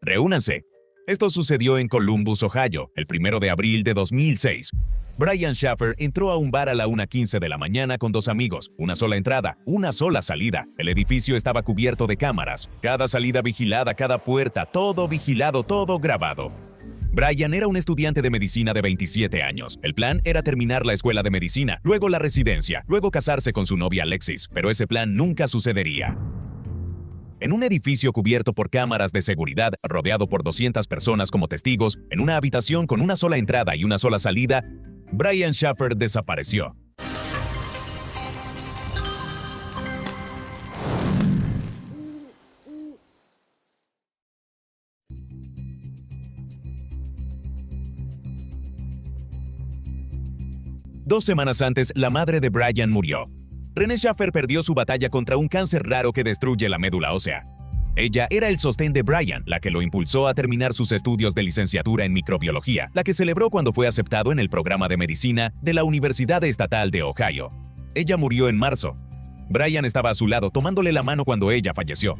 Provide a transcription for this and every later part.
Reúnanse. Esto sucedió en Columbus, Ohio, el 1 de abril de 2006. Brian Shaffer entró a un bar a la 1:15 de la mañana con dos amigos. Una sola entrada, una sola salida. El edificio estaba cubierto de cámaras. Cada salida vigilada, cada puerta, todo vigilado, todo grabado. Brian era un estudiante de medicina de 27 años. El plan era terminar la escuela de medicina, luego la residencia, luego casarse con su novia Alexis, pero ese plan nunca sucedería. En un edificio cubierto por cámaras de seguridad, rodeado por 200 personas como testigos, en una habitación con una sola entrada y una sola salida, Brian Shaffer desapareció. Dos semanas antes, la madre de Brian murió. Renee Shaffer perdió su batalla contra un cáncer raro que destruye la médula ósea. Ella era el sostén de Brian, la que lo impulsó a terminar sus estudios de licenciatura en microbiología, la que celebró cuando fue aceptado en el programa de medicina de la Universidad Estatal de Ohio. Ella murió en marzo. Brian estaba a su lado tomándole la mano cuando ella falleció.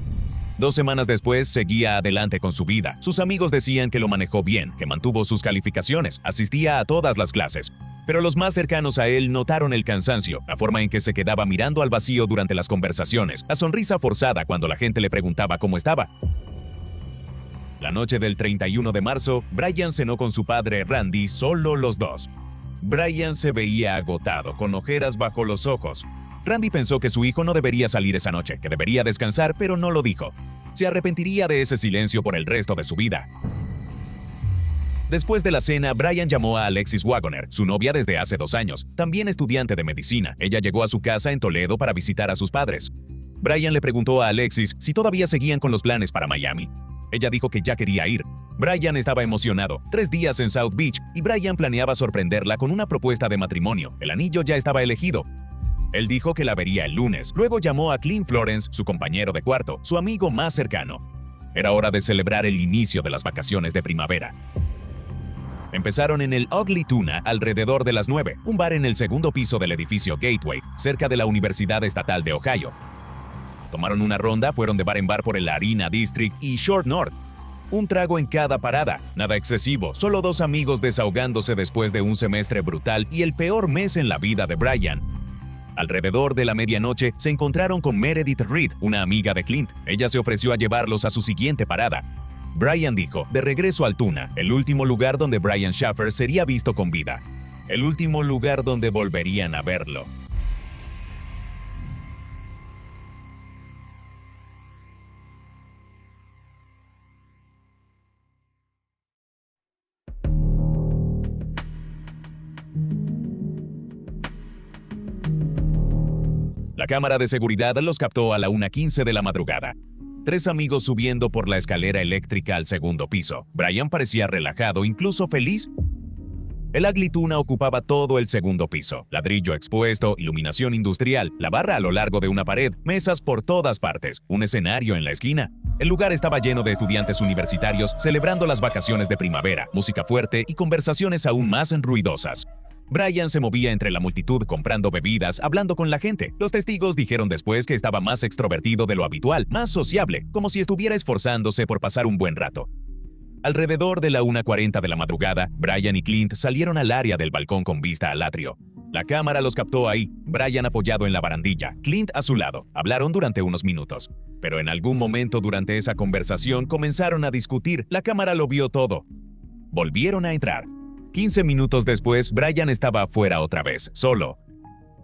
2 semanas después, seguía adelante con su vida. Sus amigos decían que lo manejó bien, que mantuvo sus calificaciones, asistía a todas las clases. Pero los más cercanos a él notaron el cansancio, la forma en que se quedaba mirando al vacío durante las conversaciones, la sonrisa forzada cuando la gente le preguntaba cómo estaba. La noche del 31 de marzo, Brian cenó con su padre Randy, solo los dos. Brian se veía agotado, con ojeras bajo los ojos. Randy pensó que su hijo no debería salir esa noche, que debería descansar, pero no lo dijo. Se arrepentiría de ese silencio por el resto de su vida. Después de la cena, Brian llamó a Alexis Wagoner, su novia desde hace 2 años, también estudiante de medicina. Ella llegó a su casa en Toledo para visitar a sus padres. Brian le preguntó a Alexis si todavía seguían con los planes para Miami. Ella dijo que ya quería ir. Brian estaba emocionado. 3 días en South Beach y Brian planeaba sorprenderla con una propuesta de matrimonio. El anillo ya estaba elegido. Él dijo que la vería el lunes. Luego llamó a Clint Florence, su compañero de cuarto, su amigo más cercano. Era hora de celebrar el inicio de las vacaciones de primavera. Empezaron en el Ugly Tuna alrededor de las 9, un bar en el segundo piso del edificio Gateway, cerca de la Universidad Estatal de Ohio. Tomaron una ronda, fueron de bar en bar por el Arena District y Short North. Un trago en cada parada, nada excesivo, solo 2 amigos desahogándose después de un semestre brutal y el peor mes en la vida de Brian. Alrededor de la medianoche se encontraron con Meredith Reed, una amiga de Clint. Ella se ofreció a llevarlos a su siguiente parada. Brian dijo, de regreso al Tuna, el último lugar donde Brian Shaffer sería visto con vida. El último lugar donde volverían a verlo. La cámara de seguridad los captó a la 1:15 de la madrugada. 3 amigos subiendo por la escalera eléctrica al segundo piso. Brian parecía relajado, incluso feliz. El Ugly Tuna ocupaba todo el segundo piso. Ladrillo expuesto, iluminación industrial, la barra a lo largo de una pared, mesas por todas partes, un escenario en la esquina. El lugar estaba lleno de estudiantes universitarios celebrando las vacaciones de primavera, música fuerte y conversaciones aún más ruidosas. Brian se movía entre la multitud comprando bebidas, hablando con la gente. Los testigos dijeron después que estaba más extrovertido de lo habitual, más sociable, como si estuviera esforzándose por pasar un buen rato. Alrededor de la 1:40 de la madrugada, Brian y Clint salieron al área del balcón con vista al atrio. La cámara los captó ahí, Brian apoyado en la barandilla, Clint a su lado. Hablaron durante unos minutos. Pero en algún momento durante esa conversación comenzaron a discutir. La cámara lo vio todo. Volvieron a entrar. 15 minutos después, Brian estaba afuera otra vez, solo.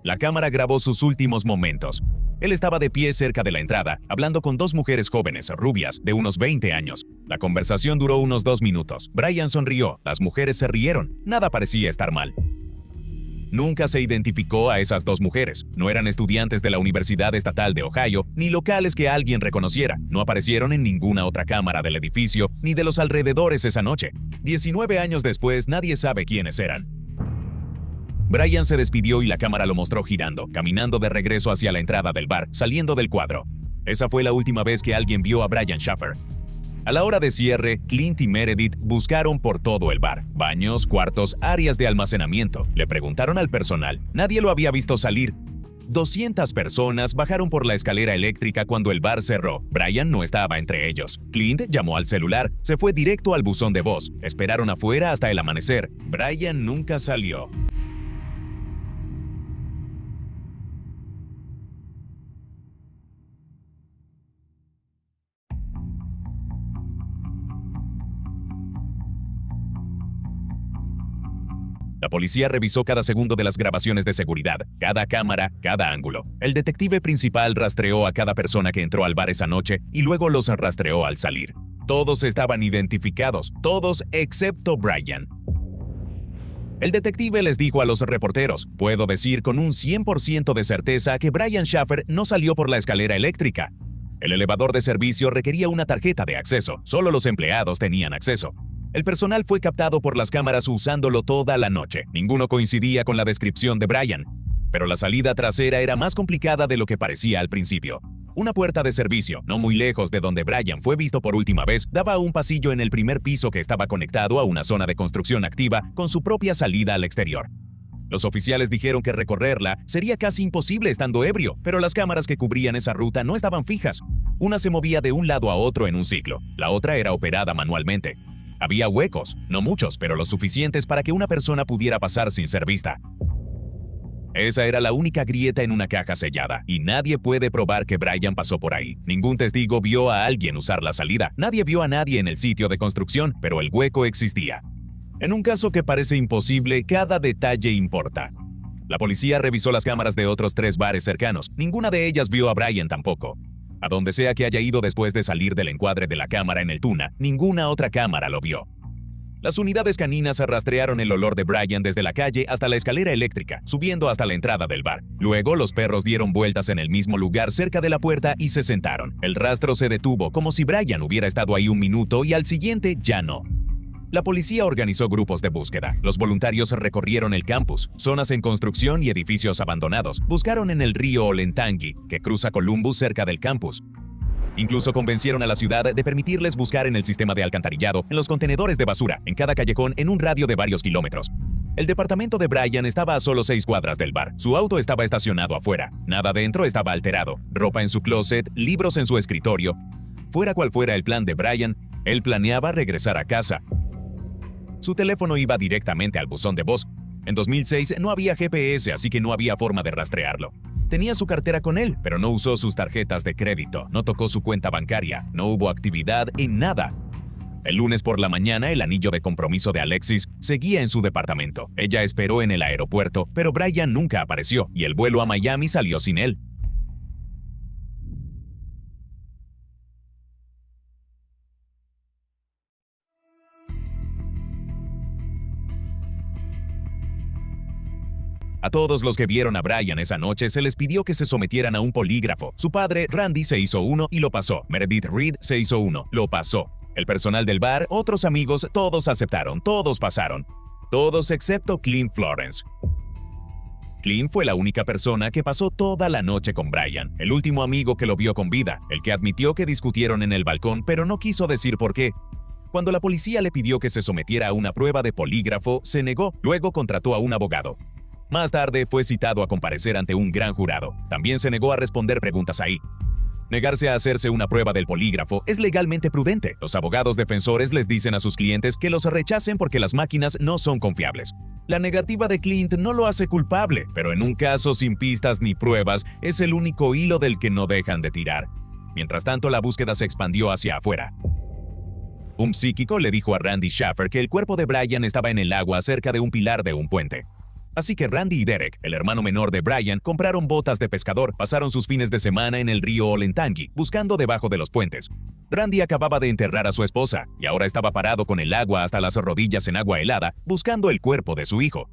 La cámara grabó sus últimos momentos. Él estaba de pie cerca de la entrada, hablando con 2 mujeres jóvenes, rubias, de unos 20 años. La conversación duró unos 2 minutos. Brian sonrió, las mujeres se rieron, nada parecía estar mal. Nunca se identificó a esas 2 mujeres. No eran estudiantes de la Universidad Estatal de Ohio, ni locales que alguien reconociera. No aparecieron en ninguna otra cámara del edificio, ni de los alrededores esa noche. 19 años después, nadie sabe quiénes eran. Brian se despidió y la cámara lo mostró girando, caminando de regreso hacia la entrada del bar, saliendo del cuadro. Esa fue la última vez que alguien vio a Brian Shaffer. A la hora de cierre, Clint y Meredith buscaron por todo el bar. Baños, cuartos, áreas de almacenamiento. Le preguntaron al personal. Nadie lo había visto salir. 200 personas bajaron por la escalera eléctrica cuando el bar cerró. Brian no estaba entre ellos. Clint llamó al celular, se fue directo al buzón de voz. Esperaron afuera hasta el amanecer. Brian nunca salió. La policía revisó cada segundo de las grabaciones de seguridad, cada cámara, cada ángulo. El detective principal rastreó a cada persona que entró al bar esa noche y luego los rastreó al salir. Todos estaban identificados, todos excepto Brian. El detective les dijo a los reporteros: puedo decir con un 100% de certeza que Brian Shaffer no salió por la escalera eléctrica. El elevador de servicio requería una tarjeta de acceso, solo los empleados tenían acceso. El personal fue captado por las cámaras usándolo toda la noche. Ninguno coincidía con la descripción de Brian. Pero la salida trasera era más complicada de lo que parecía al principio. Una puerta de servicio, no muy lejos de donde Brian fue visto por última vez, daba a un pasillo en el primer piso que estaba conectado a una zona de construcción activa con su propia salida al exterior. Los oficiales dijeron que recorrerla sería casi imposible estando ebrio, pero las cámaras que cubrían esa ruta no estaban fijas. Una se movía de un lado a otro en un ciclo, la otra era operada manualmente. Había huecos, no muchos, pero lo suficientes para que una persona pudiera pasar sin ser vista. Esa era la única grieta en una caja sellada, y nadie puede probar que Brian pasó por ahí. Ningún testigo vio a alguien usar la salida, nadie vio a nadie en el sitio de construcción, pero el hueco existía. En un caso que parece imposible, cada detalle importa. La policía revisó las cámaras de otros 3 bares cercanos, ninguna de ellas vio a Brian tampoco. A donde sea que haya ido después de salir del encuadre de la cámara en el Tuna, ninguna otra cámara lo vio. Las unidades caninas rastrearon el olor de Brian desde la calle hasta la escalera eléctrica, subiendo hasta la entrada del bar. Luego, los perros dieron vueltas en el mismo lugar cerca de la puerta y se sentaron. El rastro se detuvo, como si Brian hubiera estado ahí un minuto y al siguiente ya no. La policía organizó grupos de búsqueda. Los voluntarios recorrieron el campus, zonas en construcción y edificios abandonados. Buscaron en el río Olentangy, que cruza Columbus cerca del campus. Incluso convencieron a la ciudad de permitirles buscar en el sistema de alcantarillado, en los contenedores de basura, en cada callejón en un radio de varios kilómetros. El departamento de Brian estaba a solo 6 cuadras del bar. Su auto estaba estacionado afuera. Nada dentro estaba alterado. Ropa en su closet, libros en su escritorio. Fuera cual fuera el plan de Brian, él planeaba regresar a casa. Su teléfono iba directamente al buzón de voz. En 2006 no había GPS, así que no había forma de rastrearlo. Tenía su cartera con él, pero no usó sus tarjetas de crédito, no tocó su cuenta bancaria, no hubo actividad en nada. El lunes por la mañana, el anillo de compromiso de Alexis seguía en su departamento. Ella esperó en el aeropuerto, pero Brian nunca apareció y el vuelo a Miami salió sin él. A todos los que vieron a Brian esa noche se les pidió que se sometieran a un polígrafo. Su padre, Randy, se hizo uno y lo pasó. Meredith Reed se hizo uno, lo pasó. El personal del bar, otros amigos, todos aceptaron, todos pasaron. Todos excepto Clint Florence. Clint fue la única persona que pasó toda la noche con Brian, el último amigo que lo vio con vida, el que admitió que discutieron en el balcón, pero no quiso decir por qué. Cuando la policía le pidió que se sometiera a una prueba de polígrafo, se negó, luego contrató a un abogado. Más tarde fue citado a comparecer ante un gran jurado. También se negó a responder preguntas ahí. Negarse a hacerse una prueba del polígrafo es legalmente prudente. Los abogados defensores les dicen a sus clientes que los rechacen porque las máquinas no son confiables. La negativa de Clint no lo hace culpable, pero en un caso sin pistas ni pruebas, es el único hilo del que no dejan de tirar. Mientras tanto, la búsqueda se expandió hacia afuera. Un psíquico le dijo a Randy Shaffer que el cuerpo de Brian estaba en el agua cerca de un pilar de un puente. Así que Randy y Derek, el hermano menor de Brian, compraron botas de pescador, pasaron sus fines de semana en el río Olentangy, buscando debajo de los puentes. Randy acababa de enterrar a su esposa, y ahora estaba parado con el agua hasta las rodillas en agua helada, buscando el cuerpo de su hijo.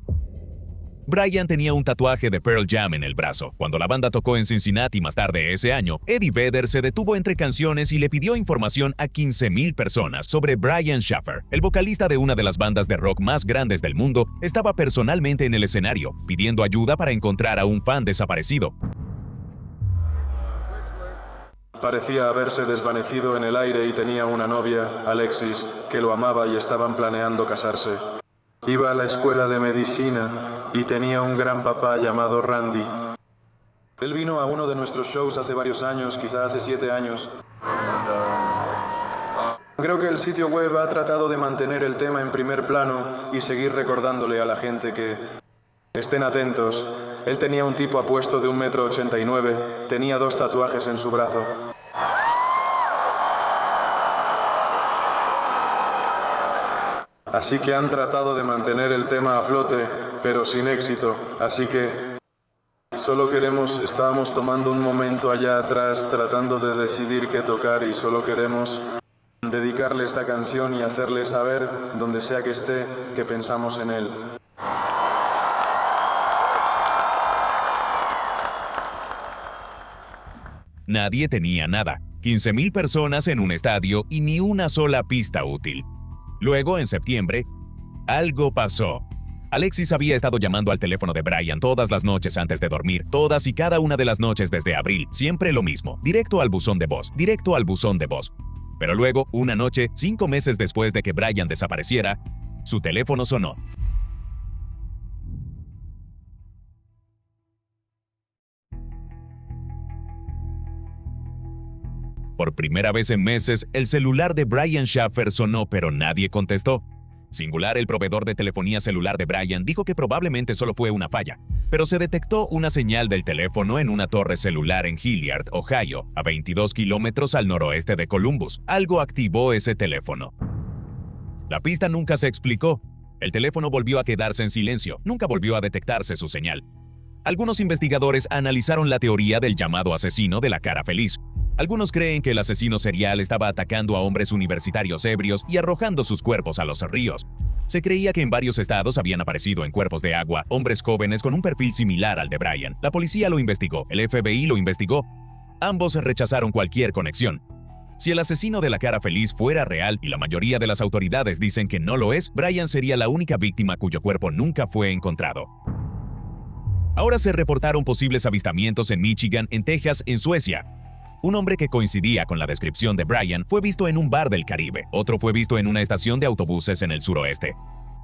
Brian tenía un tatuaje de Pearl Jam en el brazo. Cuando la banda tocó en Cincinnati más tarde ese año, Eddie Vedder se detuvo entre canciones y le pidió información a 15,000 personas sobre Brian Shaffer. El vocalista de una de las bandas de rock más grandes del mundo estaba personalmente en el escenario, pidiendo ayuda para encontrar a un fan desaparecido. Parecía haberse desvanecido en el aire y tenía una novia, Alexis, que lo amaba y estaban planeando casarse. Iba a la escuela de medicina y tenía un gran papá llamado Randy. Él vino a uno de nuestros shows hace varios años, quizás hace 7 años. Creo que el sitio web ha tratado de mantener el tema en primer plano y seguir recordándole a la gente que estén atentos. Él tenía un tipo apuesto de 1,89 m, tenía 2 tatuajes en su brazo. Así que han tratado de mantener el tema a flote, pero sin éxito. Así que estábamos tomando un momento allá atrás tratando de decidir qué tocar y solo queremos dedicarle esta canción y hacerle saber, donde sea que esté, que pensamos en él. Nadie tenía nada. 15,000 personas en un estadio y ni una sola pista útil. Luego, en septiembre, algo pasó. Alexis había estado llamando al teléfono de Brian todas las noches antes de dormir, todas y cada una de las noches desde abril, siempre lo mismo, directo al buzón de voz, directo al buzón de voz. Pero luego, una noche, 5 meses después de que Brian desapareciera, su teléfono sonó. Por primera vez en meses, el celular de Brian Shaffer sonó, pero nadie contestó. Singular, el proveedor de telefonía celular de Brian dijo que probablemente solo fue una falla, pero se detectó una señal del teléfono en una torre celular en Hilliard, Ohio, a 22 kilómetros al noroeste de Columbus. Algo activó ese teléfono. La pista nunca se explicó. El teléfono volvió a quedarse en silencio, nunca volvió a detectarse su señal. Algunos investigadores analizaron la teoría del llamado asesino de la cara feliz. Algunos creen que el asesino serial estaba atacando a hombres universitarios ebrios y arrojando sus cuerpos a los ríos. Se creía que en varios estados habían aparecido en cuerpos de agua hombres jóvenes con un perfil similar al de Brian. La policía lo investigó, el FBI lo investigó. Ambos rechazaron cualquier conexión. Si el asesino de la cara feliz fuera real, y la mayoría de las autoridades dicen que no lo es, Brian sería la única víctima cuyo cuerpo nunca fue encontrado. Ahora se reportaron posibles avistamientos en Michigan, en Texas, en Suecia. Un hombre que coincidía con la descripción de Brian fue visto en un bar del Caribe, otro fue visto en una estación de autobuses en el suroeste.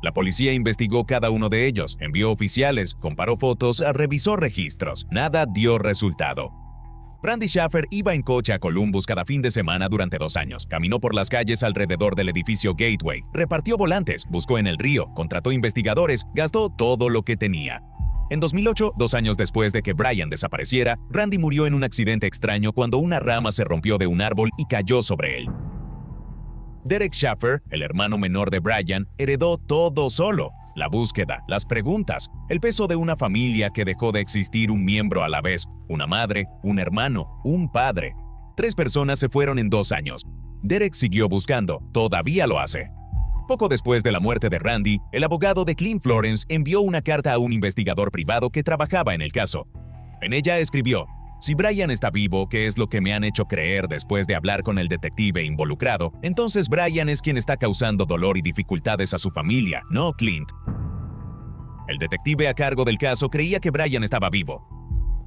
La policía investigó cada uno de ellos, envió oficiales, comparó fotos, revisó registros. Nada dio resultado. Randy Shaffer iba en coche a Columbus cada fin de semana durante 2 años. Caminó por las calles alrededor del edificio Gateway, repartió volantes, buscó en el río, contrató investigadores, gastó todo lo que tenía. En 2008, 2 años después de que Brian desapareciera, Randy murió en un accidente extraño cuando una rama se rompió de un árbol y cayó sobre él. Derek Shaffer, el hermano menor de Brian, heredó todo solo: la búsqueda, las preguntas, el peso de una familia que dejó de existir un miembro a la vez, una madre, un hermano, un padre. 3 personas se fueron en 2 años. Derek siguió buscando, todavía lo hace. Poco después de la muerte de Randy, el abogado de Clint Florence envió una carta a un investigador privado que trabajaba en el caso. En ella escribió: si Brian está vivo, que es lo que me han hecho creer después de hablar con el detective involucrado, entonces Brian es quien está causando dolor y dificultades a su familia, no Clint. El detective a cargo del caso creía que Brian estaba vivo.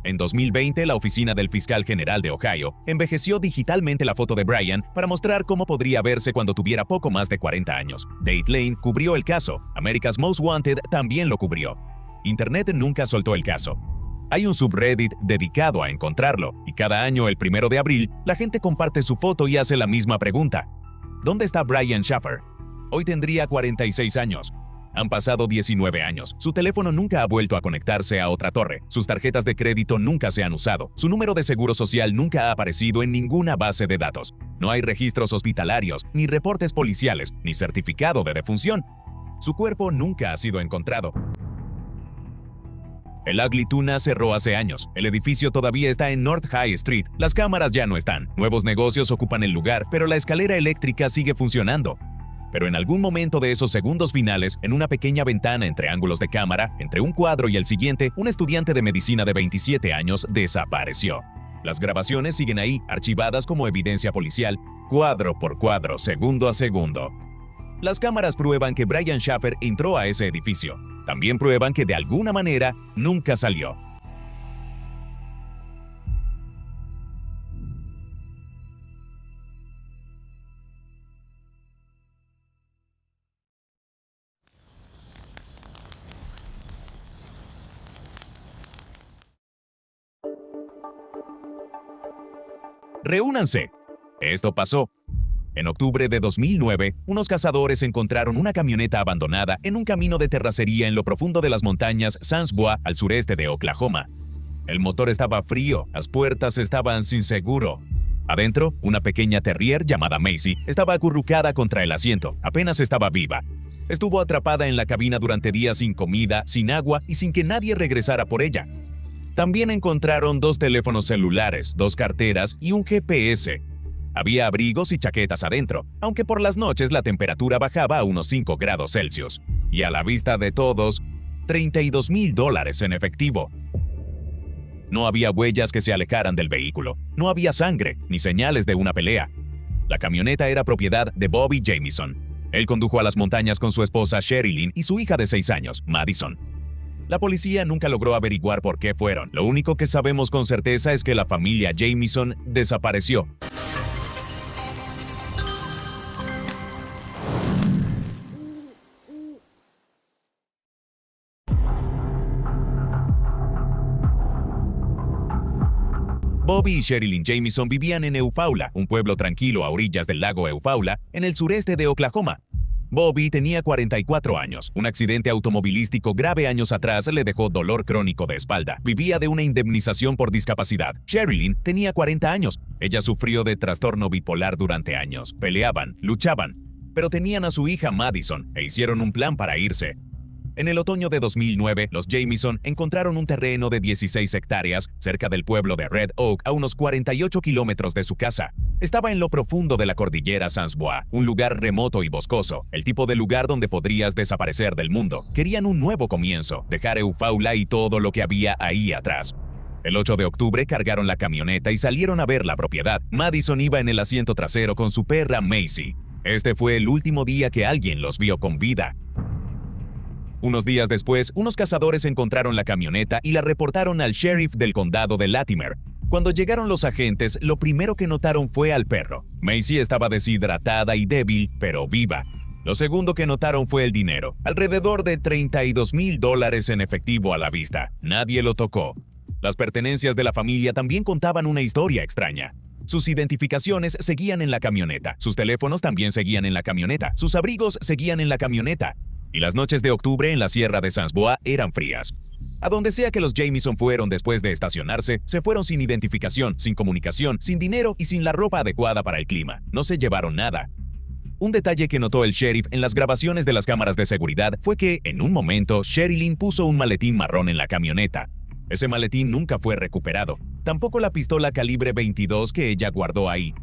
En 2020, la oficina del fiscal general de Ohio envejeció digitalmente la foto de Brian para mostrar cómo podría verse cuando tuviera poco más de 40 años. Dateline cubrió el caso. America's Most Wanted también lo cubrió. Internet nunca soltó el caso. Hay un subreddit dedicado a encontrarlo, y cada año, el 1 de abril, la gente comparte su foto y hace la misma pregunta: ¿dónde está Brian Shaffer? Hoy tendría 46 años. Han pasado 19 años. Su teléfono nunca ha vuelto a conectarse a otra torre. Sus tarjetas de crédito nunca se han usado. Su número de seguro social nunca ha aparecido en ninguna base de datos. No hay registros hospitalarios, ni reportes policiales, ni certificado de defunción. Su cuerpo nunca ha sido encontrado. El Ugly Tuna cerró hace años. El edificio todavía está en North High Street. Las cámaras ya no están. Nuevos negocios ocupan el lugar, pero la escalera eléctrica sigue funcionando. Pero en algún momento de esos segundos finales, en una pequeña ventana entre ángulos de cámara, entre un cuadro y el siguiente, un estudiante de medicina de 27 años desapareció. Las grabaciones siguen ahí, archivadas como evidencia policial, cuadro por cuadro, segundo a segundo. Las cámaras prueban que Brian Shaffer entró a ese edificio. También prueban que de alguna manera nunca salió. ¡Reúnanse! Esto pasó. En octubre de 2009, unos cazadores encontraron una camioneta abandonada en un camino de terracería en lo profundo de las montañas Sans Bois, al sureste de Oklahoma. El motor estaba frío, las puertas estaban sin seguro. Adentro, una pequeña terrier llamada Macy estaba acurrucada contra el asiento, apenas estaba viva. Estuvo atrapada en la cabina durante días sin comida, sin agua y sin que nadie regresara por ella. También encontraron 2 teléfonos celulares, 2 carteras y un GPS. Había abrigos y chaquetas adentro, aunque por las noches la temperatura bajaba a unos 5 grados Celsius. Y a la vista de todos, $32,000 en efectivo. No había huellas que se alejaran del vehículo. No había sangre, ni señales de una pelea. La camioneta era propiedad de Bobby Jamison. Él condujo a las montañas con su esposa Sherilyn y su hija de 6 años, Madison. La policía nunca logró averiguar por qué fueron. Lo único que sabemos con certeza es que la familia Jamison desapareció. Bobby y Sherilyn Jamison vivían en Eufaula, un pueblo tranquilo a orillas del lago Eufaula, en el sureste de Oklahoma. Bobby tenía 44 años. Un accidente automovilístico grave años atrás le dejó dolor crónico de espalda. Vivía de una indemnización por discapacidad. Sherilyn tenía 40 años. Ella sufrió de trastorno bipolar durante años. Peleaban, luchaban, pero tenían a su hija Madison e hicieron un plan para irse. En el otoño de 2009, los Jamison encontraron un terreno de 16 hectáreas cerca del pueblo de Red Oak, a unos 48 kilómetros de su casa. Estaba en lo profundo de la cordillera Sans Bois, un lugar remoto y boscoso, el tipo de lugar donde podrías desaparecer del mundo. Querían un nuevo comienzo, dejar Eufaula y todo lo que había ahí atrás. El 8 de octubre cargaron la camioneta y salieron a ver la propiedad. Madison iba en el asiento trasero con su perra Macy. Este fue el último día que alguien los vio con vida. Unos días después, unos cazadores encontraron la camioneta y la reportaron al sheriff del condado de Latimer. Cuando llegaron los agentes, lo primero que notaron fue al perro. Macy estaba deshidratada y débil, pero viva. Lo segundo que notaron fue el dinero, alrededor de $32,000 en efectivo a la vista. Nadie lo tocó. Las pertenencias de la familia también contaban una historia extraña. Sus identificaciones seguían en la camioneta, sus teléfonos también seguían en la camioneta, sus abrigos seguían en la camioneta. Y las noches de octubre en la sierra de Sans Bois eran frías. A donde sea que los Jamison fueron después de estacionarse, se fueron sin identificación, sin comunicación, sin dinero y sin la ropa adecuada para el clima. No se llevaron nada. Un detalle que notó el sheriff en las grabaciones de las cámaras de seguridad fue que, en un momento, Sherilyn puso un maletín marrón en la camioneta. Ese maletín nunca fue recuperado. Tampoco la pistola calibre 22 que ella guardó ahí.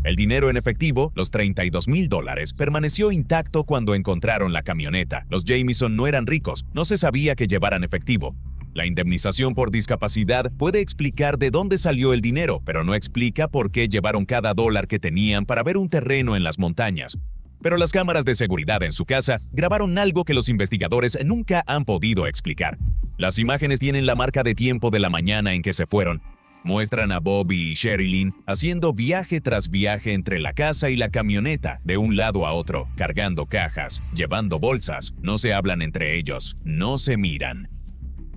El dinero en efectivo, los $32,000, permaneció intacto cuando encontraron la camioneta. Los Jamison no eran ricos, no se sabía que llevaran efectivo. La indemnización por discapacidad puede explicar de dónde salió el dinero, pero no explica por qué llevaron cada dólar que tenían para ver un terreno en las montañas. Pero las cámaras de seguridad en su casa grabaron algo que los investigadores nunca han podido explicar. Las imágenes tienen la marca de tiempo de la mañana en que se fueron. Muestran a Bobby y Sherilyn haciendo viaje tras viaje entre la casa y la camioneta, de un lado a otro, cargando cajas, llevando bolsas. No se hablan entre ellos, no se miran.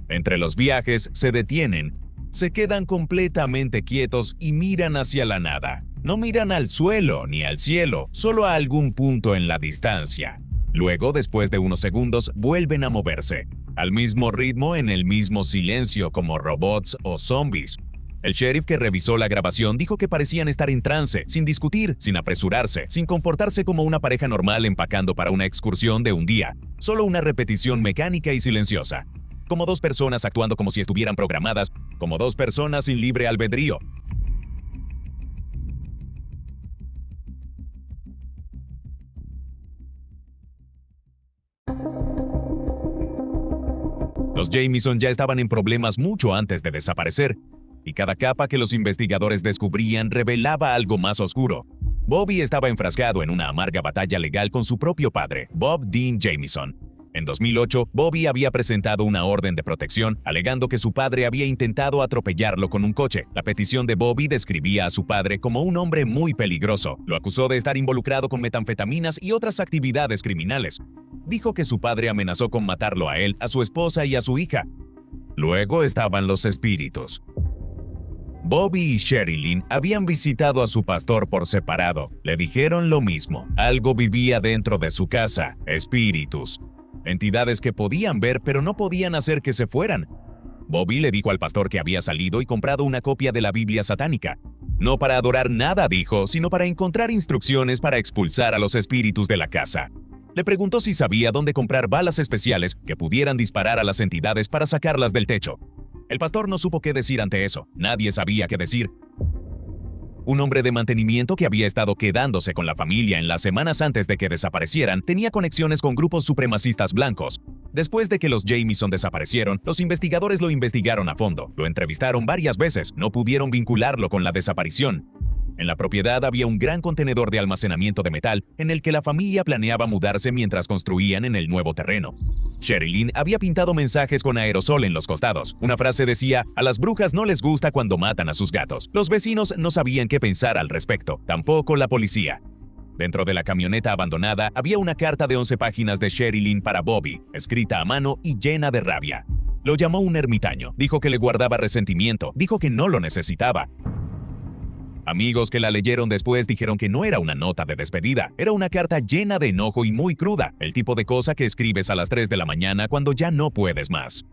Entre los viajes se detienen, se quedan completamente quietos y miran hacia la nada. No miran al suelo ni al cielo, solo a algún punto en la distancia. Luego, después de unos segundos, vuelven a moverse, al mismo ritmo, en el mismo silencio, como robots o zombies. El sheriff que revisó la grabación dijo que parecían estar en trance, sin discutir, sin apresurarse, sin comportarse como una pareja normal empacando para una excursión de un día. Solo una repetición mecánica y silenciosa. Como 2 personas actuando como si estuvieran programadas, como 2 personas sin libre albedrío. Los Jamison ya estaban en problemas mucho antes de desaparecer, y cada capa que los investigadores descubrían revelaba algo más oscuro. Bobby estaba enfrascado en una amarga batalla legal con su propio padre, Bob Dean Jamison. En 2008, Bobby había presentado una orden de protección, alegando que su padre había intentado atropellarlo con un coche. La petición de Bobby describía a su padre como un hombre muy peligroso. Lo acusó de estar involucrado con metanfetaminas y otras actividades criminales. Dijo que su padre amenazó con matarlo a él, a su esposa y a su hija. Luego estaban los espíritus. Bobby y Sherilyn habían visitado a su pastor por separado. Le dijeron lo mismo. Algo vivía dentro de su casa, espíritus. Entidades que podían ver pero no podían hacer que se fueran. Bobby le dijo al pastor que había salido y comprado una copia de la Biblia satánica. No para adorar nada, dijo, sino para encontrar instrucciones para expulsar a los espíritus de la casa. Le preguntó si sabía dónde comprar balas especiales que pudieran disparar a las entidades para sacarlas del techo. El pastor no supo qué decir ante eso. Nadie sabía qué decir. Un hombre de mantenimiento que había estado quedándose con la familia en las semanas antes de que desaparecieran tenía conexiones con grupos supremacistas blancos. Después de que los Jamieson desaparecieron, los investigadores lo investigaron a fondo. Lo entrevistaron varias veces, no pudieron vincularlo con la desaparición. En la propiedad había un gran contenedor de almacenamiento de metal en el que la familia planeaba mudarse mientras construían en el nuevo terreno. Sherilyn había pintado mensajes con aerosol en los costados. Una frase decía: "A las brujas no les gusta cuando matan a sus gatos". Los vecinos no sabían qué pensar al respecto, tampoco la policía. Dentro de la camioneta abandonada había una carta de 11 páginas de Sherilyn para Bobby, escrita a mano y llena de rabia. Lo llamó un ermitaño, dijo que le guardaba resentimiento, dijo que no lo necesitaba. Amigos que la leyeron después dijeron que no era una nota de despedida, era una carta llena de enojo y muy cruda, el tipo de cosa que escribes a las 3 de la mañana cuando ya no puedes más.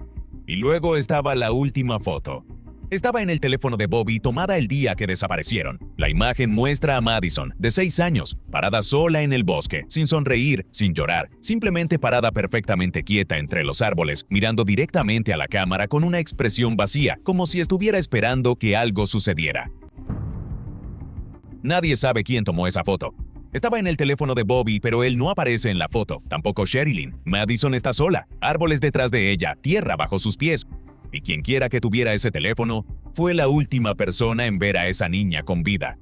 Y luego estaba la última foto. Estaba en el teléfono de Bobby, tomada el día que desaparecieron. La imagen muestra a Madison, de 6 años, parada sola en el bosque, sin sonreír, sin llorar, simplemente parada perfectamente quieta entre los árboles, mirando directamente a la cámara con una expresión vacía, como si estuviera esperando que algo sucediera. Nadie sabe quién tomó esa foto. Estaba en el teléfono de Bobby, pero él no aparece en la foto, tampoco Sherilyn. Madison está sola, árboles detrás de ella, tierra bajo sus pies. Y quien quiera que tuviera ese teléfono, fue la última persona en ver a esa niña con vida.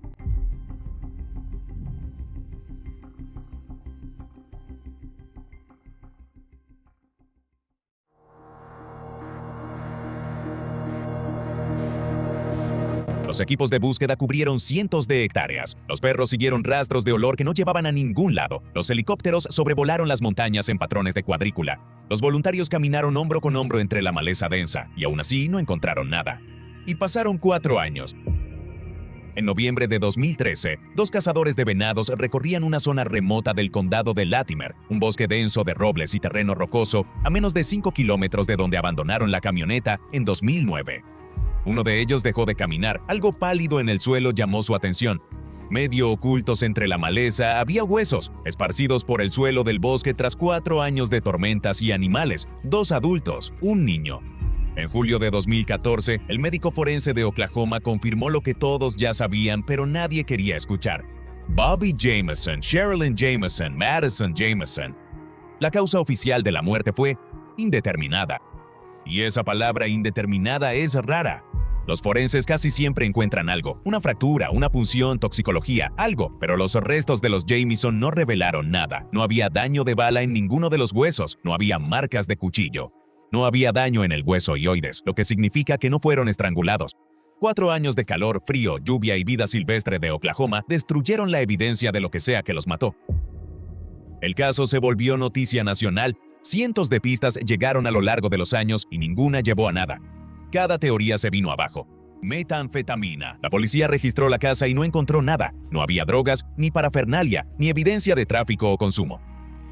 Los equipos de búsqueda cubrieron cientos de hectáreas. Los perros siguieron rastros de olor que no llevaban a ningún lado. Los helicópteros sobrevolaron las montañas en patrones de cuadrícula. Los voluntarios caminaron hombro con hombro entre la maleza densa, y aún así no encontraron nada. Y pasaron 4 años. En noviembre de 2013, 2 cazadores de venados recorrían una zona remota del condado de Latimer, un bosque denso de robles y terreno rocoso, a menos de 5 kilómetros de donde abandonaron la camioneta en 2009. Uno de ellos dejó de caminar. Algo pálido en el suelo llamó su atención. Medio ocultos entre la maleza había huesos, esparcidos por el suelo del bosque tras 4 años de tormentas y animales, 2 adultos, un niño. En julio de 2014, el médico forense de Oklahoma confirmó lo que todos ya sabían, pero nadie quería escuchar. Bobby Jamieson, Sherilyn Jamieson, Madison Jamieson. La causa oficial de la muerte fue indeterminada. Y esa palabra indeterminada es rara. Los forenses casi siempre encuentran algo, una fractura, una punción, toxicología, algo, pero los restos de los Jamieson no revelaron nada. No había daño de bala en ninguno de los huesos, no había marcas de cuchillo. No había daño en el hueso hioides, lo que significa que no fueron estrangulados. 4 años de calor, frío, lluvia y vida silvestre de Oklahoma destruyeron la evidencia de lo que sea que los mató. El caso se volvió noticia nacional. Cientos de pistas llegaron a lo largo de los años y ninguna llevó a nada. Cada teoría se vino abajo. Metanfetamina. La policía registró la casa y no encontró nada. No había drogas, ni parafernalia, ni evidencia de tráfico o consumo.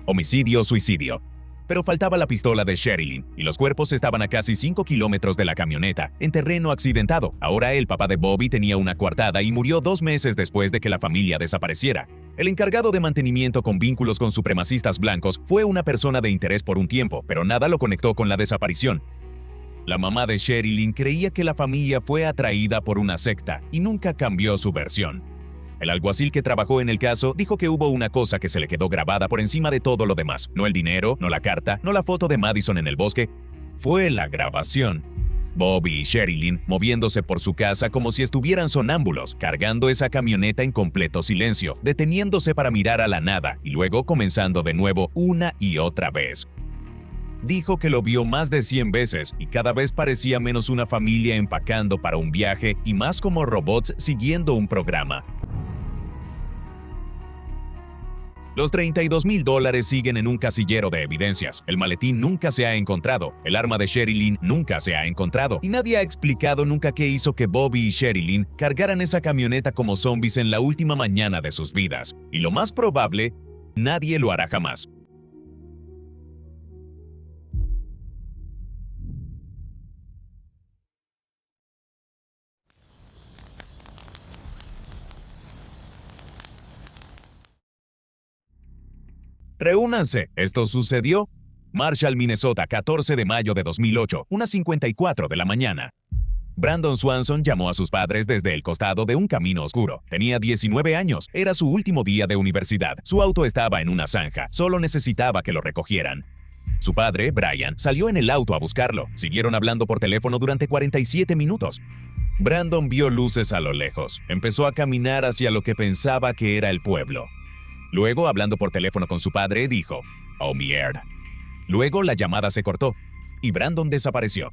Homicidio, suicidio. Pero faltaba la pistola de Sherilyn, y los cuerpos estaban a casi 5 kilómetros de la camioneta, en terreno accidentado. Ahora el papá de Bobby tenía una coartada y murió 2 meses después de que la familia desapareciera. El encargado de mantenimiento con vínculos con supremacistas blancos fue una persona de interés por un tiempo, pero nada lo conectó con la desaparición. La mamá de Sherilyn creía que la familia fue atraída por una secta y nunca cambió su versión. El alguacil que trabajó en el caso dijo que hubo una cosa que se le quedó grabada por encima de todo lo demás. No el dinero, no la carta, no la foto de Madison en el bosque. Fue la grabación. Bobby y Sherilyn moviéndose por su casa como si estuvieran sonámbulos, cargando esa camioneta en completo silencio, deteniéndose para mirar a la nada y luego comenzando de nuevo una y otra vez. Dijo que lo vio más de 100 veces y cada vez parecía menos una familia empacando para un viaje y más como robots siguiendo un programa. Los $32,000 siguen en un casillero de evidencias. El maletín nunca se ha encontrado. El arma de Sherilyn nunca se ha encontrado. Y nadie ha explicado nunca qué hizo que Bobby y Sherilyn cargaran esa camioneta como zombies en la última mañana de sus vidas. Y lo más probable, nadie lo hará jamás. Reúnanse, esto sucedió. Marshall, Minnesota, 14 de mayo de 2008, unas 54 de la mañana. Brandon Swanson llamó a sus padres desde el costado de un camino oscuro. Tenía 19 años, era su último día de universidad. Su auto estaba en una zanja, solo necesitaba que lo recogieran. Su padre, Brian, salió en el auto a buscarlo. Siguieron hablando por teléfono durante 47 minutos. Brandon vio luces a lo lejos. Empezó a caminar hacia lo que pensaba que era el pueblo. Luego, hablando por teléfono con su padre, dijo, "Oh, mierda". Luego la llamada se cortó y Brandon desapareció.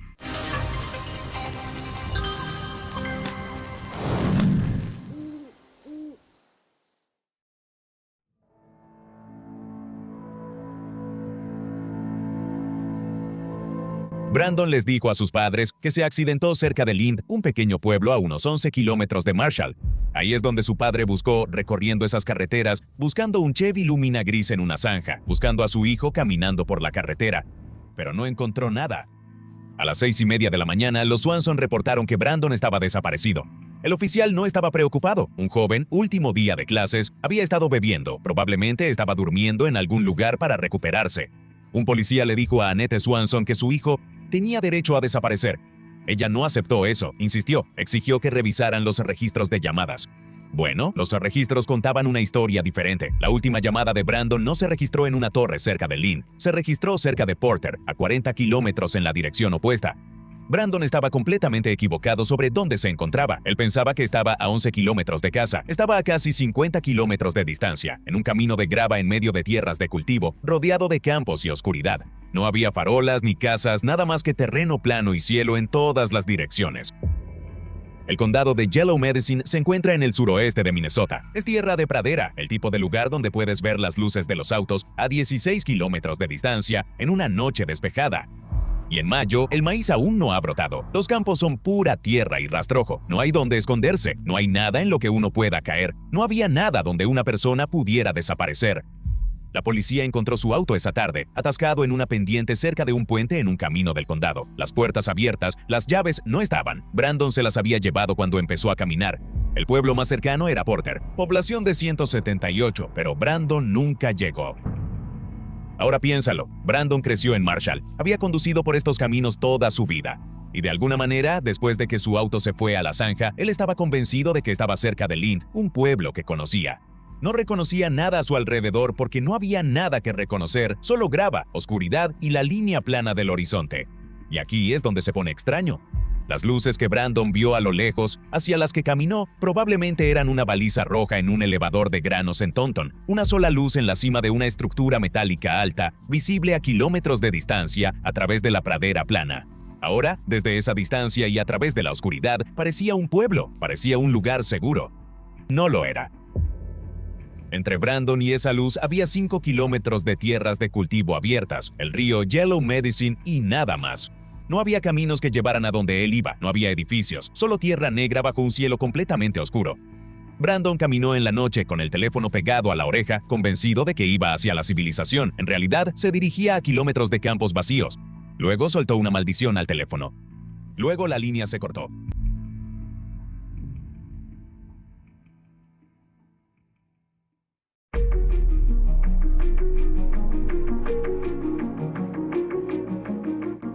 Brandon les dijo a sus padres que se accidentó cerca de Lind, un pequeño pueblo a unos 11 kilómetros de Marshall. Ahí es donde su padre buscó, recorriendo esas carreteras, buscando un Chevy Lumina gris en una zanja, buscando a su hijo caminando por la carretera. Pero no encontró nada. A las 6:30 de la mañana, los Swanson reportaron que Brandon estaba desaparecido. El oficial no estaba preocupado. Un joven, último día de clases, había estado bebiendo. Probablemente estaba durmiendo en algún lugar para recuperarse. Un policía le dijo a Annette Swanson que su hijo tenía derecho a desaparecer. Ella no aceptó eso, insistió, exigió que revisaran los registros de llamadas. Bueno, los registros contaban una historia diferente. La última llamada de Brandon no se registró en una torre cerca de Lind, se registró cerca de Porter, a 40 kilómetros en la dirección opuesta. Brandon estaba completamente equivocado sobre dónde se encontraba. Él pensaba que estaba a 11 kilómetros de casa. Estaba a casi 50 kilómetros de distancia, en un camino de grava en medio de tierras de cultivo, rodeado de campos y oscuridad. No había farolas ni casas, nada más que terreno plano y cielo en todas las direcciones. El condado de Yellow Medicine se encuentra en el suroeste de Minnesota. Es tierra de pradera, el tipo de lugar donde puedes ver las luces de los autos a 16 kilómetros de distancia en una noche despejada. Y en mayo, el maíz aún no ha brotado. Los campos son pura tierra y rastrojo. No hay donde esconderse. No hay nada en lo que uno pueda caer. No había nada donde una persona pudiera desaparecer. La policía encontró su auto esa tarde, atascado en una pendiente cerca de un puente en un camino del condado. Las puertas abiertas, las llaves no estaban. Brandon se las había llevado cuando empezó a caminar. El pueblo más cercano era Porter, población de 178, pero Brandon nunca llegó. Ahora piénsalo, Brandon creció en Marshall, había conducido por estos caminos toda su vida. Y de alguna manera, después de que su auto se fue a la zanja, él estaba convencido de que estaba cerca de Lind, un pueblo que conocía. No reconocía nada a su alrededor porque no había nada que reconocer, solo grava, oscuridad y la línea plana del horizonte. Y aquí es donde se pone extraño. Las luces que Brandon vio a lo lejos, hacia las que caminó, probablemente eran una baliza roja en un elevador de granos en Taunton, una sola luz en la cima de una estructura metálica alta, visible a kilómetros de distancia a través de la pradera plana. Ahora, desde esa distancia y a través de la oscuridad, parecía un pueblo, parecía un lugar seguro. No lo era. Entre Brandon y esa luz había 5 kilómetros de tierras de cultivo abiertas, el río Yellow Medicine y nada más. No había caminos que llevaran a donde él iba, no había edificios, solo tierra negra bajo un cielo completamente oscuro. Brandon caminó en la noche con el teléfono pegado a la oreja, convencido de que iba hacia la civilización. En realidad, se dirigía a kilómetros de campos vacíos. Luego soltó una maldición al teléfono. Luego la línea se cortó.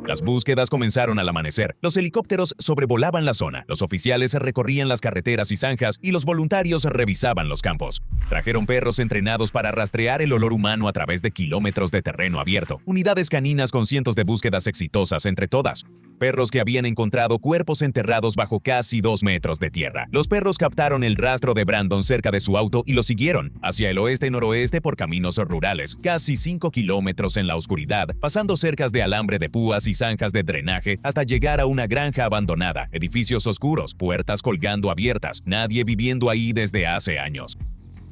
Las búsquedas comenzaron al amanecer. Los helicópteros sobrevolaban la zona, los oficiales recorrían las carreteras y zanjas y los voluntarios revisaban los campos. Trajeron perros entrenados para rastrear el olor humano a través de kilómetros de terreno abierto. Unidades caninas con cientos de búsquedas exitosas entre todas. Perros que habían encontrado cuerpos enterrados bajo casi 2 metros de tierra. Los perros captaron el rastro de Brandon cerca de su auto y lo siguieron hacia el oeste-noroeste por caminos rurales, casi 5 kilómetros en la oscuridad, pasando cercas de alambre de púas y zanjas de drenaje hasta llegar a una granja abandonada, edificios oscuros, puertas colgando abiertas, nadie viviendo ahí desde hace años.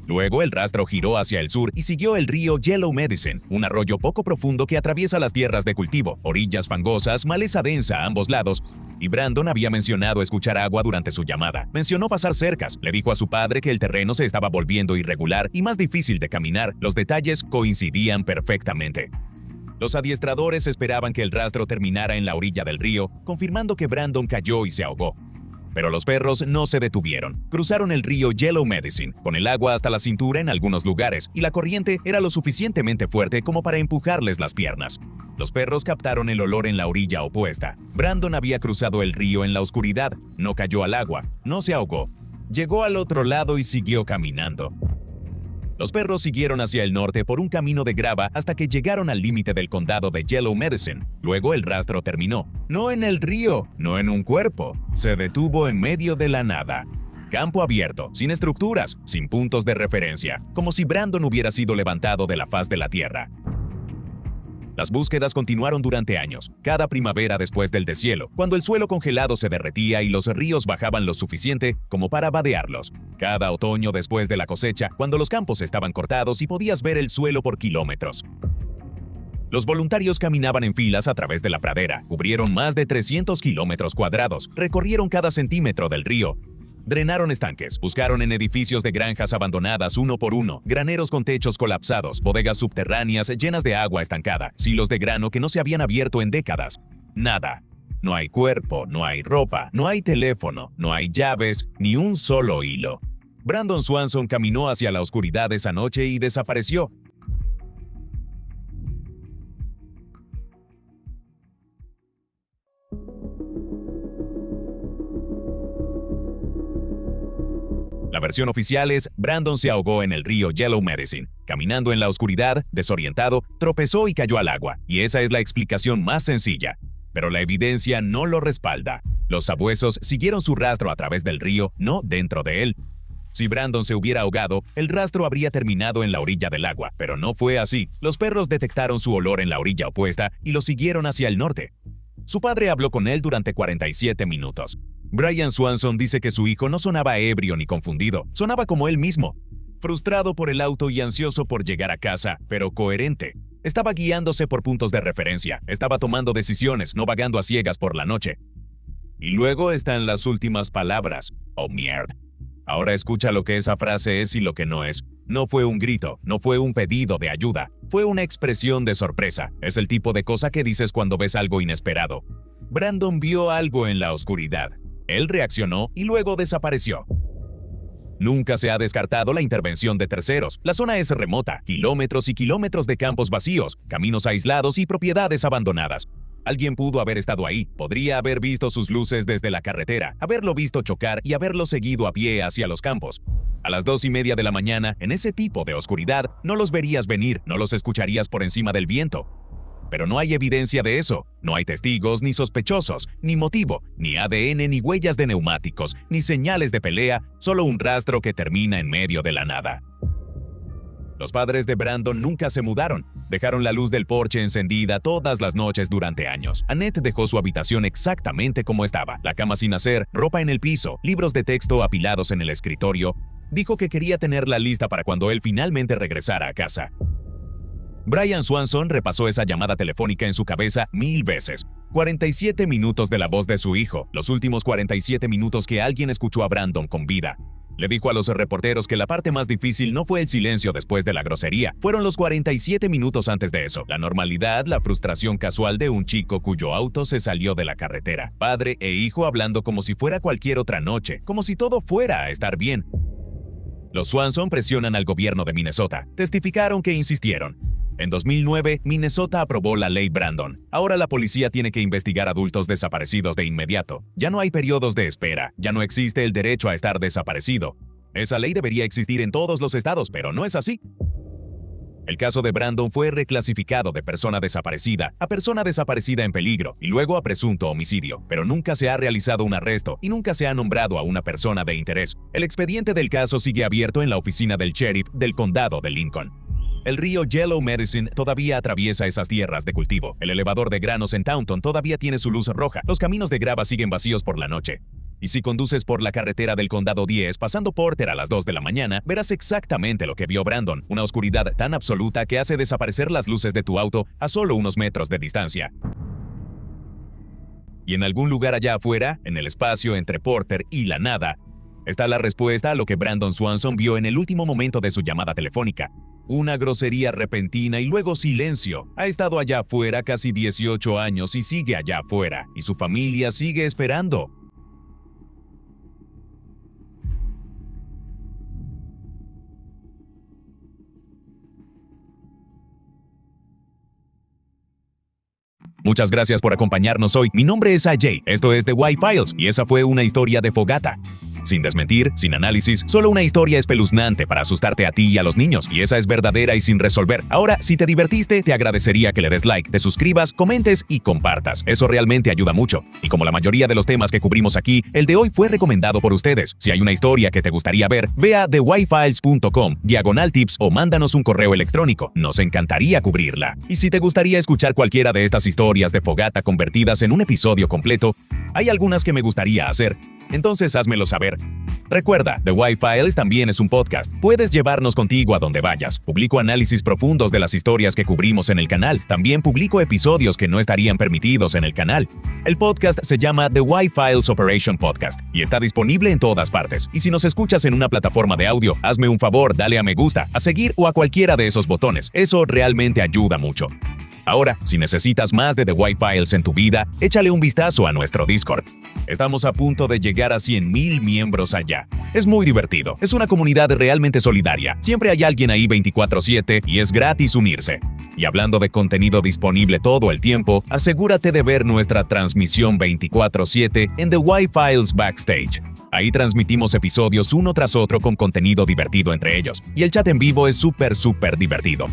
Luego el rastro giró hacia el sur y siguió el río Yellow Medicine, un arroyo poco profundo que atraviesa las tierras de cultivo, orillas fangosas, maleza densa a ambos lados. Y Brandon había mencionado escuchar agua durante su llamada. Mencionó pasar cercas. Le dijo a su padre que el terreno se estaba volviendo irregular y más difícil de caminar. Los detalles coincidían perfectamente. Los adiestradores esperaban que el rastro terminara en la orilla del río, confirmando que Brandon cayó y se ahogó. Pero los perros no se detuvieron. Cruzaron el río Yellow Medicine, con el agua hasta la cintura en algunos lugares, y la corriente era lo suficientemente fuerte como para empujarles las piernas. Los perros captaron el olor en la orilla opuesta. Brandon había cruzado el río en la oscuridad, no cayó al agua, no se ahogó. Llegó al otro lado y siguió caminando. Los perros siguieron hacia el norte por un camino de grava hasta que llegaron al límite del condado de Yellow Medicine. Luego el rastro terminó. No en el río, no en un cuerpo. Se detuvo en medio de la nada. Campo abierto, sin estructuras, sin puntos de referencia, como si Brandon hubiera sido levantado de la faz de la tierra. Las búsquedas continuaron durante años, cada primavera después del deshielo, cuando el suelo congelado se derretía y los ríos bajaban lo suficiente como para vadearlos. Cada otoño después de la cosecha, cuando los campos estaban cortados y podías ver el suelo por kilómetros. Los voluntarios caminaban en filas a través de la pradera, cubrieron más de 300 kilómetros cuadrados, recorrieron cada centímetro del río. Drenaron estanques, buscaron en edificios de granjas abandonadas uno por uno, graneros con techos colapsados, bodegas subterráneas llenas de agua estancada, silos de grano que no se habían abierto en décadas. Nada. No hay cuerpo, no hay ropa, no hay teléfono, no hay llaves, ni un solo hilo. Brandon Swanson caminó hacia la oscuridad esa noche y desapareció. La versión oficial es: Brandon se ahogó en el río Yellow Medicine. Caminando en la oscuridad, desorientado, tropezó y cayó al agua, y esa es la explicación más sencilla. Pero la evidencia no lo respalda. Los sabuesos siguieron su rastro a través del río, no dentro de él. Si Brandon se hubiera ahogado, el rastro habría terminado en la orilla del agua, pero no fue así. Los perros detectaron su olor en la orilla opuesta y lo siguieron hacia el norte. Su padre habló con él durante 47 minutos. Brian Swanson dice que su hijo no sonaba ebrio ni confundido, sonaba como él mismo, frustrado por el auto y ansioso por llegar a casa, pero coherente. Estaba guiándose por puntos de referencia, estaba tomando decisiones, no vagando a ciegas por la noche. Y luego están las últimas palabras: oh mierda. Ahora escucha lo que esa frase es y lo que no es. No fue un grito, no fue un pedido de ayuda, fue una expresión de sorpresa. Es el tipo de cosa que dices cuando ves algo inesperado. Brandon vio algo en la oscuridad. Él reaccionó y luego desapareció. Nunca se ha descartado la intervención de terceros. La zona es remota, kilómetros y kilómetros de campos vacíos, caminos aislados y propiedades abandonadas. Alguien pudo haber estado ahí, podría haber visto sus luces desde la carretera, haberlo visto chocar y haberlo seguido a pie hacia los campos. A las 2:30 de la mañana, en ese tipo de oscuridad, no los verías venir, no los escucharías por encima del viento. Pero no hay evidencia de eso. No hay testigos, ni sospechosos, ni motivo, ni ADN, ni huellas de neumáticos, ni señales de pelea, solo un rastro que termina en medio de la nada. Los padres de Brandon nunca se mudaron. Dejaron la luz del porche encendida todas las noches durante años. Annette dejó su habitación exactamente como estaba. La cama sin hacer, ropa en el piso, libros de texto apilados en el escritorio. Dijo que quería tenerla lista para cuando él finalmente regresara a casa. Brian Swanson repasó esa llamada telefónica en su cabeza 1000 veces. 47 minutos de la voz de su hijo, los últimos 47 minutos que alguien escuchó a Brandon con vida. Le dijo a los reporteros que la parte más difícil no fue el silencio después de la grosería, fueron los 47 minutos antes de eso. La normalidad, la frustración casual de un chico cuyo auto se salió de la carretera. Padre e hijo hablando como si fuera cualquier otra noche, como si todo fuera a estar bien. Los Swanson presionan al gobierno de Minnesota. Testificaron que insistieron. En 2009, Minnesota aprobó la ley Brandon. Ahora la policía tiene que investigar adultos desaparecidos de inmediato. Ya no hay periodos de espera, ya no existe el derecho a estar desaparecido. Esa ley debería existir en todos los estados, pero no es así. El caso de Brandon fue reclasificado de persona desaparecida a persona desaparecida en peligro y luego a presunto homicidio, pero nunca se ha realizado un arresto y nunca se ha nombrado a una persona de interés. El expediente del caso sigue abierto en la oficina del sheriff del condado de Lincoln. El río Yellow Medicine todavía atraviesa esas tierras de cultivo. El elevador de granos en Taunton todavía tiene su luz roja. Los caminos de grava siguen vacíos por la noche. Y si conduces por la carretera del Condado 10 pasando Porter a las 2 de la mañana, verás exactamente lo que vio Brandon, una oscuridad tan absoluta que hace desaparecer las luces de tu auto a solo unos metros de distancia. Y en algún lugar allá afuera, en el espacio entre Porter y la nada, está la respuesta a lo que Brandon Swanson vio en el último momento de su llamada telefónica. Una grosería repentina y luego silencio. Ha estado allá afuera casi 18 años y sigue allá afuera, y su familia sigue esperando. Muchas gracias por acompañarnos hoy. Mi nombre es AJ, esto es The White Files y esa fue una historia de fogata. Sin desmentir, sin análisis, solo una historia espeluznante para asustarte a ti y a los niños, y esa es verdadera y sin resolver. Ahora, si te divertiste, te agradecería que le des like, te suscribas, comentes y compartas. Eso realmente ayuda mucho. Y como la mayoría de los temas que cubrimos aquí, el de hoy fue recomendado por ustedes. Si hay una historia que te gustaría ver, ve a thewhitefiles.com/tips o mándanos un correo electrónico. Nos encantaría cubrirla. Y si te gustaría escuchar cualquiera de estas historias de fogata convertidas en un episodio completo, hay algunas que me gustaría hacer. Entonces házmelo saber. Recuerda, The White Files también es un podcast. Puedes llevarnos contigo a donde vayas. Publico análisis profundos de las historias que cubrimos en el canal. También publico episodios que no estarían permitidos en el canal. El podcast se llama The White Files Operation Podcast y está disponible en todas partes. Y si nos escuchas en una plataforma de audio, hazme un favor, dale a me gusta, a seguir o a cualquiera de esos botones. Eso realmente ayuda mucho. Ahora, si necesitas más de The White Files en tu vida, échale un vistazo a nuestro Discord. Estamos a punto de llegar a 100,000 miembros allá. Es muy divertido, es una comunidad realmente solidaria. Siempre hay alguien ahí 24/7 y es gratis unirse. Y hablando de contenido disponible todo el tiempo, asegúrate de ver nuestra transmisión 24/7 en The White Files Backstage. Ahí transmitimos episodios uno tras otro con contenido divertido entre ellos. Y el chat en vivo es súper divertido.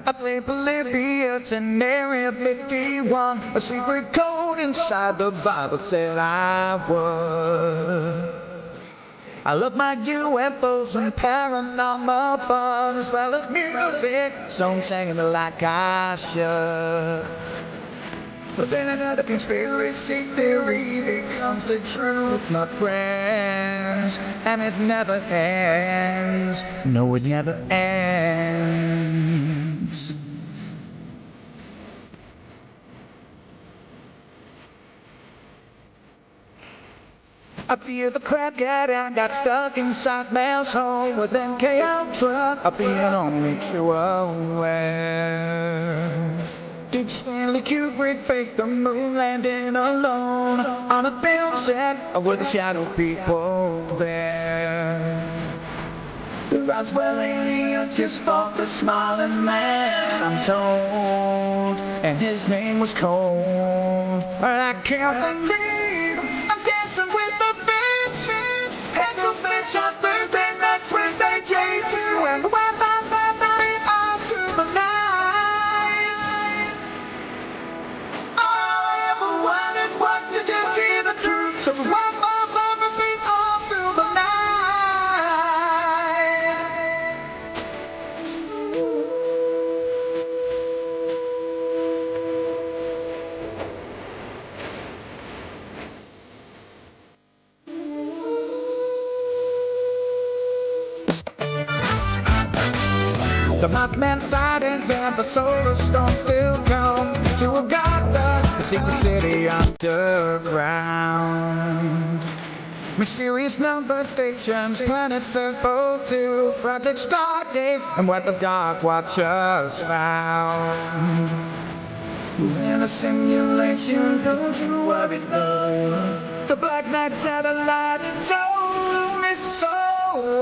I play Philippians in Area 51. A secret code inside the Bible said I would. I love my UFOs and paranormal fun, as well as music, so I'm singing it like I should. But then another conspiracy theory becomes the truth, my friends, and it never ends. No, it never ends. I feel the crap get out, got stuck inside Mel's home with MK Ultra. I've been only too aware. Did Stanley Kubrick fake the moon landing alone on a film set, or were the shadow people there? The Roswell aliens just fought the smiling man, I'm told, and his name was Cole. I can't believe I'm dancing with the bitches. Head to fish on Thursday night, Wednesday J2, and the Wi-Fi's up all through the night. All I ever wanted was to just hear the truth, so the Wi-Fi's up all through the night. The Mothman sightings and the solar storm still come to Agatha, the secret city underground. Mysterious number stations, planets circle to Project Stargate, and what the Dark Watchers found. In a simulation, don't you worry though. The Black Knight satellite told me so.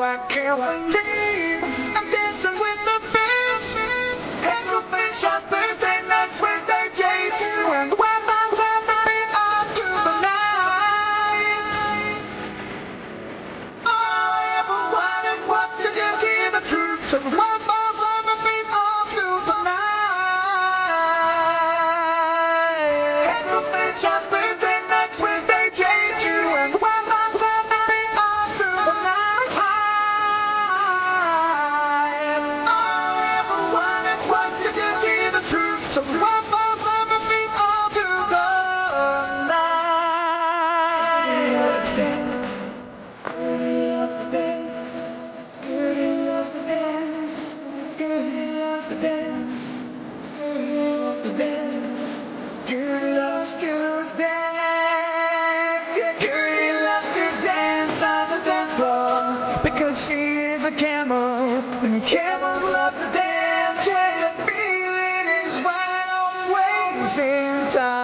I can't believe I'm dancing with the fishes. Head to fish on Thursday night, Wednesday J2, and the Wi-Fi's up all through the night. All I ever wanted was to just hear the truth, so the Wi-Fi's up all through the night. Head to fish on Thursday night, Wednesday J2, and the Wi-Fi's up dance. Security loves to dance on the dance floor because she is a camel, and camels love to dance when the feeling is right. Wasting time.